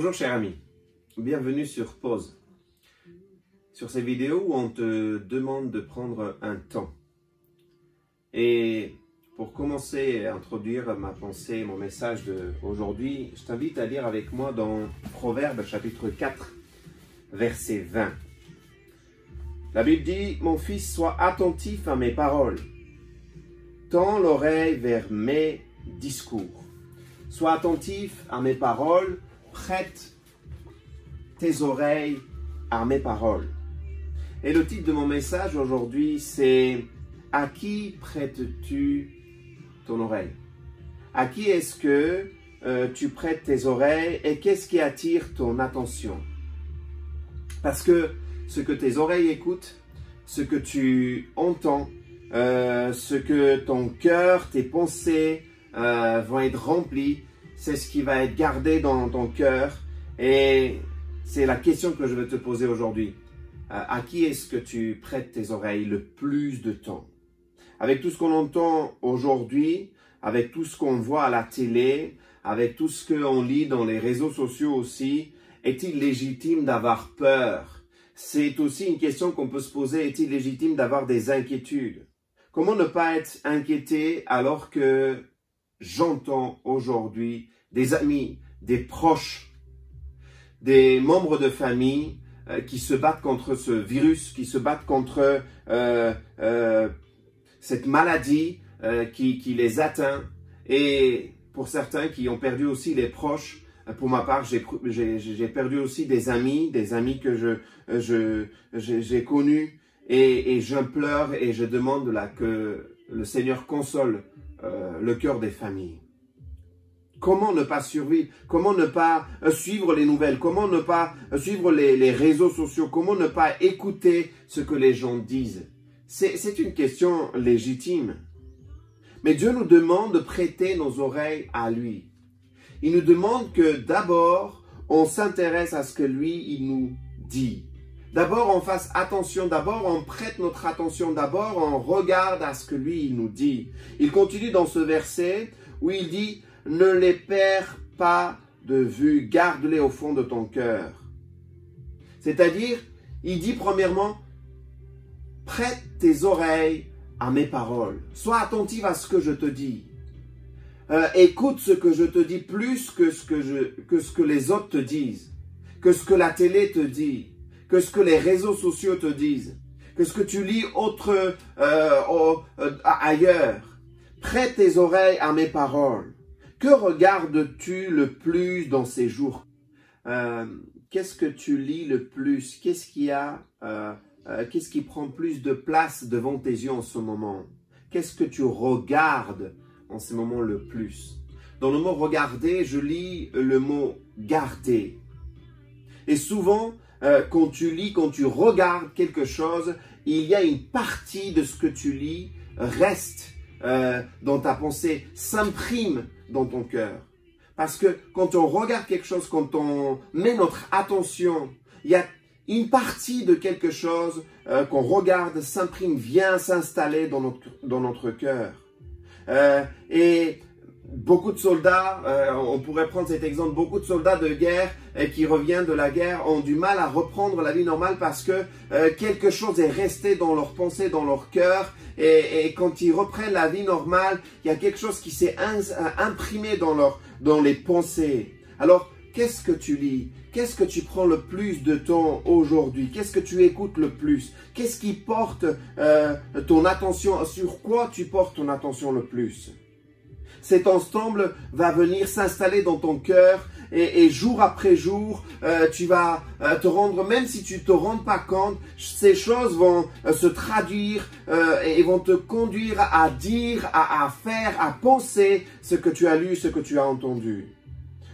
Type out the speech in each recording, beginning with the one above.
Bonjour cher ami, bienvenue sur Pause. Sur ces vidéos où on te demande de prendre un temps. Et pour commencer à introduire ma pensée, mon message d'aujourd'hui, je t'invite à lire avec moi dans Proverbes chapitre 4, verset 20. La Bible dit « Mon fils, sois attentif à mes paroles, tends l'oreille vers mes discours. Sois attentif à mes paroles, prête tes oreilles à mes paroles. » Et le titre de mon message aujourd'hui, c'est « À qui prêtes-tu ton oreille ?» À qui est-ce que tu prêtes tes oreilles et qu'est-ce qui attire ton attention? Parce que ce que tes oreilles écoutent, ce que tu entends, ce que ton cœur, tes pensées vont être remplies, c'est ce qui va être gardé dans ton cœur. Et c'est la question que je vais te poser aujourd'hui. À qui est-ce que tu prêtes tes oreilles le plus de temps? Avec tout ce qu'on entend aujourd'hui, avec tout ce qu'on voit à la télé, avec tout ce qu'on lit dans les réseaux sociaux aussi, est-il légitime d'avoir peur? C'est aussi une question qu'on peut se poser. Est-il légitime d'avoir des inquiétudes? Comment ne pas être inquiété alors que j'entends aujourd'hui des amis, des proches, des membres de famille qui se battent contre ce virus, qui se battent contre cette maladie qui les atteint, et pour certains qui ont perdu aussi les proches. Pour ma part, j'ai perdu aussi des amis que j'ai connus, et je pleure et je demande là que le Seigneur console le cœur des familles. Comment ne pas survivre? Comment ne pas suivre les nouvelles? Comment ne pas suivre les réseaux sociaux? Comment ne pas écouter ce que les gens disent? C'est une question légitime. Mais Dieu nous demande de prêter nos oreilles à lui. Il nous demande que d'abord, on s'intéresse à ce que lui, il nous dit. D'abord, on fasse attention. D'abord, on prête notre attention. D'abord, on regarde à ce que lui, il nous dit. Il continue dans ce verset où il dit « Ne les perds pas de vue, garde-les au fond de ton cœur. » C'est-à-dire, il dit premièrement « Prête tes oreilles à mes paroles. Sois attentif à ce que je te dis. Écoute ce que je te dis plus que ce que les autres te disent, que ce que la télé te dit, que ce que les réseaux sociaux te disent, que ce que tu lis ailleurs. Prête tes oreilles à mes paroles. Que regardes-tu le plus dans ces jours? Qu'est-ce que tu lis le plus? Qu'est-ce qui prend plus de place devant tes yeux en ce moment? Qu'est-ce que tu regardes en ce moment le plus? Dans le mot « regarder », je lis le mot « garder ». Et souvent, quand tu regardes quelque chose, il y a une partie de ce que tu lis reste dans ta pensée, s'imprime dans ton cœur. Parce que quand on regarde quelque chose, quand on met notre attention, il y a une partie de quelque chose qu'on regarde s'imprime, vient s'installer dans notre cœur. Et beaucoup de soldats, on pourrait prendre cet exemple, beaucoup de soldats de guerre qui reviennent de la guerre ont du mal à reprendre la vie normale parce que quelque chose est resté dans leur pensée, dans leur cœur, et quand ils reprennent la vie normale, il y a quelque chose qui s'est imprimé dans les pensées. Alors, qu'est-ce que tu lis? Qu'est-ce que tu prends le plus de temps aujourd'hui? Qu'est-ce que tu écoutes le plus? Qu'est-ce qui porte ton attention? Sur quoi tu portes ton attention le plus? Cet ensemble va venir s'installer dans ton cœur et jour après jour, tu vas te rendre, même si tu ne te rends pas compte, ces choses vont se traduire et vont te conduire à dire, à faire, à penser ce que tu as lu, ce que tu as entendu.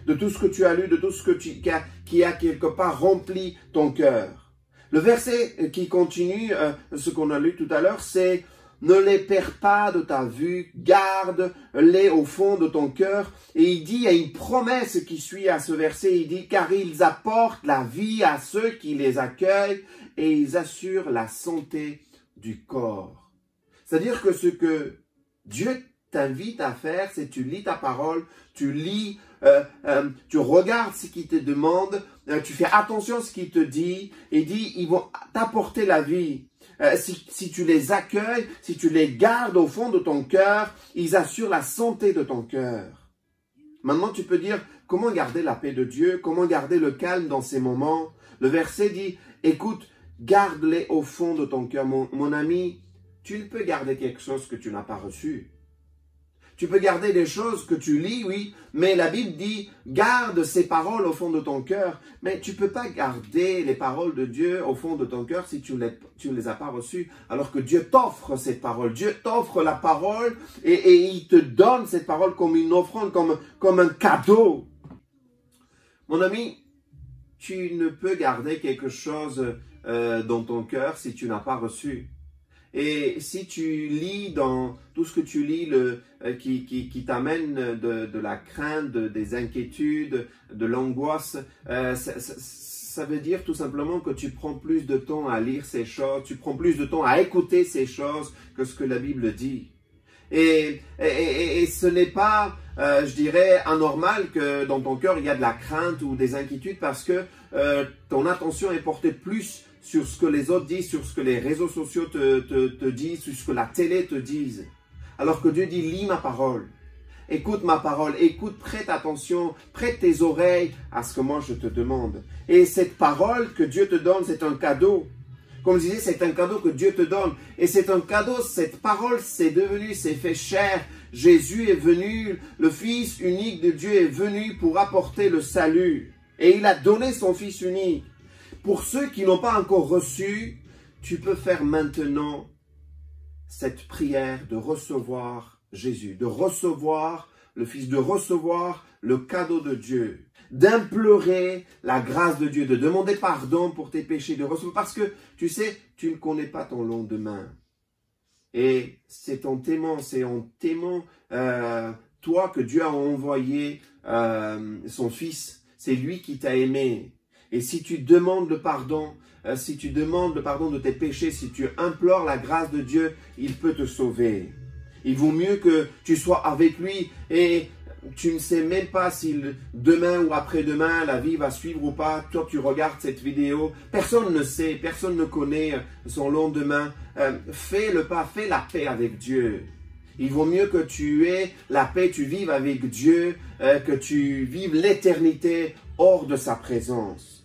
De tout ce que tu as lu, de tout ce qui a quelque part rempli ton cœur. Le verset qui continue, ce qu'on a lu tout à l'heure, c'est « Ne les perds pas de ta vue, garde-les au fond de ton cœur. » Et il dit, il y a une promesse qui suit à ce verset, il dit « Car ils apportent la vie à ceux qui les accueillent et ils assurent la santé du corps. » C'est-à-dire que ce que Dieu t'invite à faire, c'est tu lis ta parole, tu lis tu regardes ce qu'il te demande, tu fais attention à ce qu'il te dit, et dit, ils vont t'apporter la vie. Si tu les accueilles, si tu les gardes au fond de ton cœur, ils assurent la santé de ton cœur. Maintenant, tu peux dire, comment garder la paix de Dieu? Comment garder le calme dans ces moments? Le verset dit, écoute, garde-les au fond de ton cœur. Mon ami, tu ne peux garder quelque chose que tu n'as pas reçu. Tu peux garder des choses que tu lis, oui, mais la Bible dit, garde ces paroles au fond de ton cœur. Mais tu ne peux pas garder les paroles de Dieu au fond de ton cœur si tu ne les as pas reçues. Alors que Dieu t'offre cette parole. Dieu t'offre la parole et il te donne cette parole comme une offrande, comme un cadeau. Mon ami, tu ne peux garder quelque chose dans ton cœur si tu n'as pas reçu. Et si tu lis dans tout ce que tu lis qui t'amène de la crainte, des inquiétudes, de l'angoisse, ça veut dire tout simplement que tu prends plus de temps à lire ces choses, tu prends plus de temps à écouter ces choses que ce que la Bible dit. Et ce n'est pas, je dirais, anormal que dans ton cœur il y a de la crainte ou des inquiétudes parce que ton attention est portée plus sur ce que les autres disent, sur ce que les réseaux sociaux te disent, sur ce que la télé te dise. Alors que Dieu dit, lis ma parole, écoute ma parole, écoute, prête attention, prête tes oreilles à ce que moi je te demande. Et cette parole que Dieu te donne, c'est un cadeau. Comme je disais, c'est un cadeau que Dieu te donne. Et c'est un cadeau, cette parole, c'est fait chair. Jésus est venu, le Fils unique de Dieu est venu pour apporter le salut. Et il a donné son Fils unique. Pour ceux qui n'ont pas encore reçu, tu peux faire maintenant cette prière de recevoir Jésus, de recevoir le Fils, de recevoir le cadeau de Dieu, d'implorer la grâce de Dieu, de demander pardon pour tes péchés, de recevoir, parce que tu sais, tu ne connais pas ton lendemain. Et c'est en t'aimant, toi que Dieu a envoyé son Fils, c'est lui qui t'a aimé. Et si tu demandes le pardon, de tes péchés, si tu implores la grâce de Dieu, il peut te sauver. Il vaut mieux que tu sois avec lui et tu ne sais même pas si demain ou après-demain la vie va suivre ou pas. Toi, tu regardes cette vidéo, personne ne sait, personne ne connaît son lendemain. Fais le pas, fais la paix avec Dieu. Il vaut mieux que tu aies la paix, tu vives avec Dieu, que tu vives l'éternité hors de sa présence.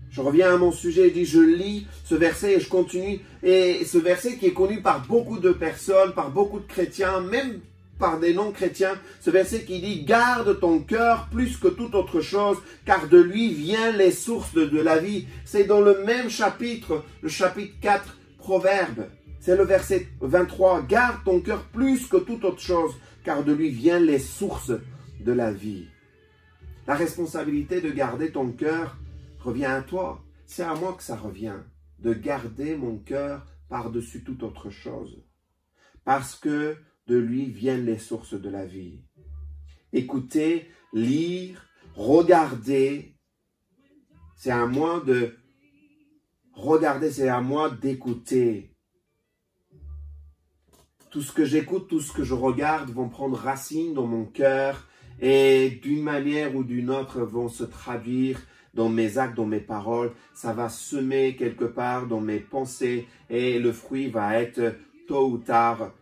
Je reviens à mon sujet, je lis ce verset et je continue. Et ce verset qui est connu par beaucoup de personnes, par beaucoup de chrétiens, même par des non-chrétiens, ce verset qui dit « Garde ton cœur plus que toute autre chose, car de lui viennent les sources de la vie. » C'est dans le même chapitre, le chapitre 4, Proverbes. C'est le verset 23. « Garde ton cœur plus que toute autre chose, car de lui viennent les sources de la vie. » La responsabilité de garder ton cœur revient à toi. C'est à moi que ça revient, de garder mon cœur par-dessus toute autre chose. Parce que de lui viennent les sources de la vie. Écouter, lire, regarder, c'est à moi de regarder, c'est à moi d'écouter. Tout ce que j'écoute, tout ce que je regarde vont prendre racine dans mon cœur et d'une manière ou d'une autre vont se traduire dans mes actes, dans mes paroles. Ça va semer quelque part dans mes pensées et le fruit va être tôt ou tard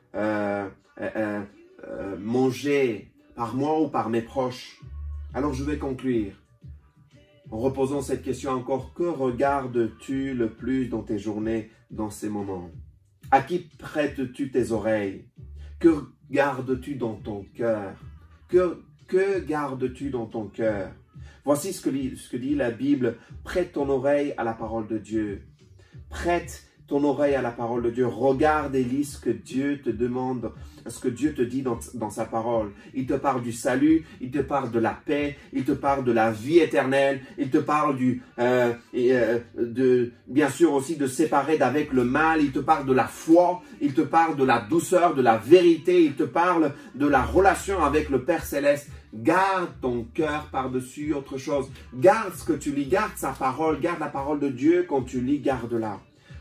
mangé par moi ou par mes proches. Alors je vais conclure en reposant cette question encore. Que regardes-tu le plus dans tes journées, dans ces moments? À qui prêtes-tu tes oreilles? Que gardes-tu dans ton cœur? Que gardes-tu dans ton cœur? Voici ce que dit la Bible. Prête ton oreille à la parole de Dieu. Prête ton oreille à la parole de Dieu. Regarde et lis ce que Dieu te demande, ce que Dieu te dit dans sa parole. Il te parle du salut, il te parle de la paix, il te parle de la vie éternelle, il te parle bien sûr aussi de séparer d'avec le mal, il te parle de la foi, il te parle de la douceur, de la vérité, il te parle de la relation avec le Père Céleste. Garde ton cœur par-dessus autre chose. Garde ce que tu lis, garde sa parole, garde la parole de Dieu quand tu lis, garde-la.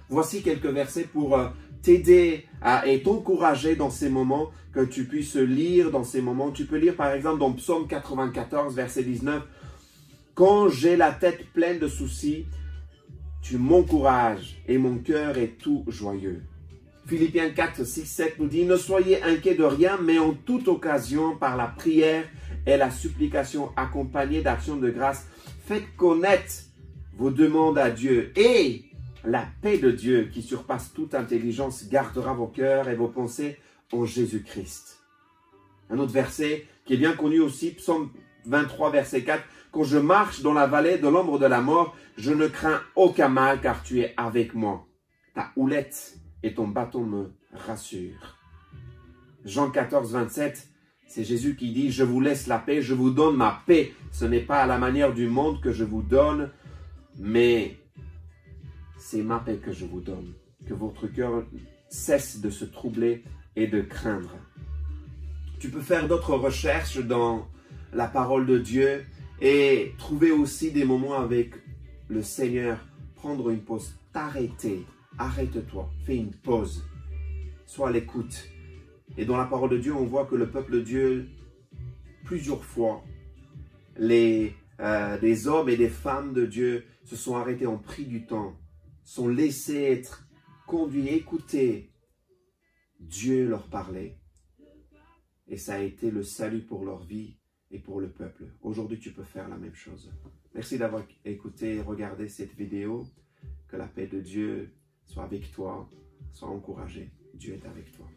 Voici quelques versets pour t'aider et t'encourager dans ces moments, que tu puisses lire dans ces moments. Tu peux lire par exemple dans Psaume 94, verset 19. « Quand j'ai la tête pleine de soucis, tu m'encourages et mon cœur est tout joyeux. » Philippiens 4, 6, 7 nous dit « Ne soyez inquiets de rien, mais en toute occasion, par la prière et la supplication accompagnée d'actions de grâce, faites connaître vos demandes à Dieu et la paix de Dieu qui surpasse toute intelligence gardera vos cœurs et vos pensées en Jésus-Christ. » Un autre verset qui est bien connu aussi, Psaume 23, verset 4. « Quand je marche dans la vallée de l'ombre de la mort, je ne crains aucun mal car tu es avec moi. Ta houlette et ton bâton me rassurent. » Jean 14, 27, c'est Jésus qui dit « Je vous laisse la paix, je vous donne ma paix. Ce n'est pas à la manière du monde que je vous donne, mais c'est ma paix que je vous donne. Que votre cœur cesse de se troubler et de craindre. » Tu peux faire d'autres recherches dans la parole de Dieu et trouver aussi des moments avec le Seigneur. Prendre une pause, t'arrêter, arrête-toi, fais une pause. Sois à l'écoute. Et dans la parole de Dieu, on voit que le peuple de Dieu, plusieurs fois, des hommes et des femmes de Dieu se sont arrêtés, ont pris du temps, sont laissés être conduits, écoutés. Dieu leur parlait. Et ça a été le salut pour leur vie et pour le peuple. Aujourd'hui, tu peux faire la même chose. Merci d'avoir écouté et regardé cette vidéo. Que la paix de Dieu soit avec toi, sois encouragé. Dieu est avec toi.